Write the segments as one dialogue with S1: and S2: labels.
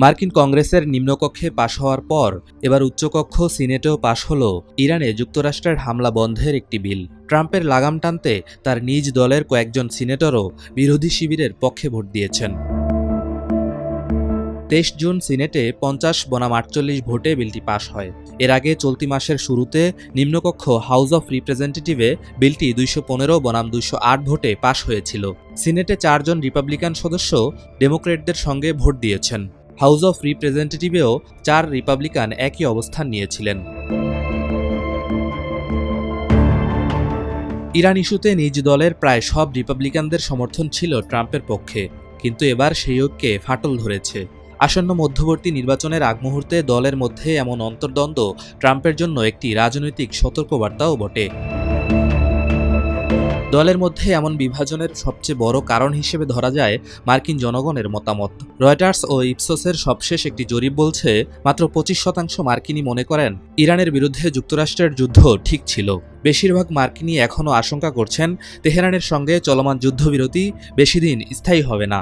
S1: মার্কিন কংগ্রেসের নিম্নকক্ষে পাশ হওয়ার পর এবার উচ্চকক্ষ সিনেটেও পাশ হল ইরানে যুক্তরাষ্ট্রের হামলা বন্ধের একটি বিল। ট্রাম্পের লাগাম টানতে তার নিজ দলের কয়েকজন সিনেটরও বিরোধী শিবিরের পক্ষে ভোট দিয়েছেন। ২৩ জুন সিনেটে ৫০ বনাম ৪৮ ভোটে বিলটি পাশ হয়। এর আগে চলতি মাসের শুরুতে নিম্নকক্ষ হাউস অফ রিপ্রেজেন্টেটিভে বিলটি ২১৫ বনাম ২০৮ ভোটে পাশ হয়েছিল। সিনেটে ৪ জন রিপাবলিকান সদস্য ডেমোক্র্যাটদের সঙ্গে ভোট দিয়েছেন। হাউস অফ রিপ্রেজেন্টেটিভেও ৪ রিপাবলিকান একই অবস্থান নিয়েছিলেন। ইরান ইস্যুতে নিজ দলের প্রায় সব রিপাবলিকানদের সমর্থন ছিল ট্রাম্পের পক্ষে, কিন্তু এবার সেই ঐক্যে ফাটল ধরেছে। আসন্ন মধ্যবর্তী নির্বাচনের আগ মুহূর্তে দলের মধ্যে এমন অন্তর্দ্বন্দ্ব ট্রাম্পের জন্য একটি রাজনৈতিক সতর্কবার্তাও বটে। দলের মধ্যে এমন বিভাজনের সবচেয়ে বড় কারণ হিসেবে ধরা যায় মার্কিন জনগণের মতামত। রয়টার্স ও ইপসোসের সবশেষ একটি জরিপ বলছে মাত্র ২৫% মার্কিনী মনে করেন ইরানের বিরুদ্ধে যুক্তরাষ্ট্রের যুদ্ধ ঠিক ছিল। বেশিরভাগ মার্কিনী এখনও আশঙ্কা করছেন তেহরানের সঙ্গে চলমান যুদ্ধবিরতি বেশিদিন স্থায়ী হবে না।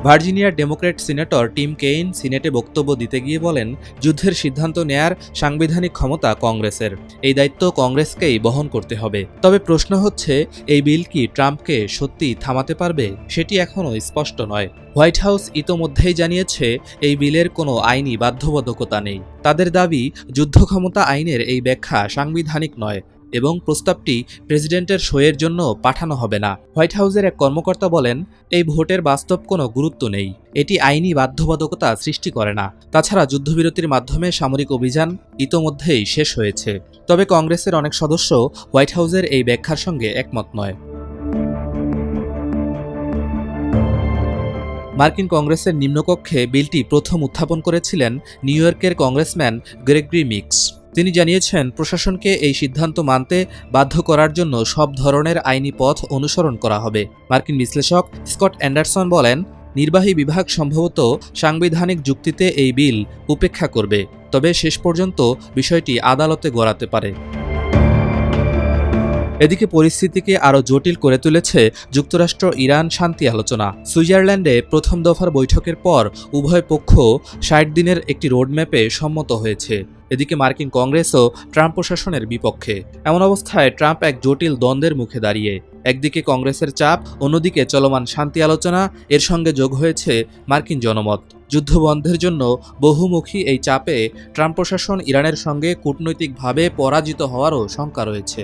S1: ভার্জিনিয়ার ডেমোক্র্যাট সিনেটর টিম কেইন সিনেটে বক্তব্য দিতে গিয়ে বলেন, যুদ্ধের সিদ্ধান্ত নেয়ার সাংবিধানিক ক্ষমতা কংগ্রেসের, এই দায়িত্ব কংগ্রেসকেই বহন করতে হবে। তবে প্রশ্ন হচ্ছে, এই বিল কি ট্রাম্পকে সত্যি থামাতে পারবে? সেটি এখনও স্পষ্ট নয়। হোয়াইট হাউস ইতোমধ্যেই জানিয়েছে এই বিলের কোনো আইনি বাধ্যবাধকতা নেই। তাদের দাবি, যুদ্ধক্ষমতা আইনের এই ব্যাখ্যা সাংবিধানিক নয় এবং প্রস্তাবটি প্রেসিডেন্টের সইয়ের জন্য পাঠানো হবে না। হোয়াইট হাউসের এক কর্মকর্তা বলেন, এই ভোটের বাস্তব কোনো গুরুত্ব নেই, এটি আইনি বাধ্যবাধকতা সৃষ্টি করে না। তাছাড়া যুদ্ধবিরতির মাধ্যমে সামরিক অভিযান ইতোমধ্যেই শেষ হয়েছে। তবে কংগ্রেসের অনেক সদস্য হোয়াইট হাউসের এই ব্যাখ্যার সঙ্গে একমত নয়। মার্কিন কংগ্রেসের নিম্নকক্ষে বিলটি প্রথম উত্থাপন করেছিলেন নিউ ইয়র্কের কংগ্রেসম্যান গ্রেগরি মিক্স। তিনি জানিয়েছেন, প্রশাসনকে এই সিদ্ধান্ত মানতে বাধ্য করার জন্য সব ধরনের আইনি পথ অনুসরণ করা হবে। মার্কিন বিশ্লেষক স্কট অ্যান্ডারসন বলেন, নির্বাহী বিভাগ সম্ভবত সাংবিধানিক যুক্তিতে এই বিল উপেক্ষা করবে, তবে শেষ পর্যন্ত বিষয়টি আদালতে গড়াতে পারে। এদিকে পরিস্থিতিকে আরও জটিল করে তুলেছে যুক্তরাষ্ট্র ইরান শান্তি আলোচনা। সুইজারল্যান্ডে প্রথম দফার বৈঠকের পর উভয় পক্ষ ৬০ দিনের একটি রোডম্যাপে সম্মত হয়েছে। এদিকে মার্কিন কংগ্রেসও ট্রাম্প প্রশাসনের বিপক্ষে। এমন অবস্থায় ট্রাম্প এক জটিল দ্বন্দ্বের মুখে দাঁড়িয়ে। একদিকে কংগ্রেসের চাপ, অন্যদিকে চলমান শান্তি আলোচনা, এর সঙ্গে যোগ হয়েছে মার্কিন জনমত। যুদ্ধবন্ধের জন্য বহুমুখী এই চাপে ট্রাম্প প্রশাসন ইরানের সঙ্গে কূটনৈতিকভাবে পরাজিত হওয়ারও শঙ্কা রয়েছে।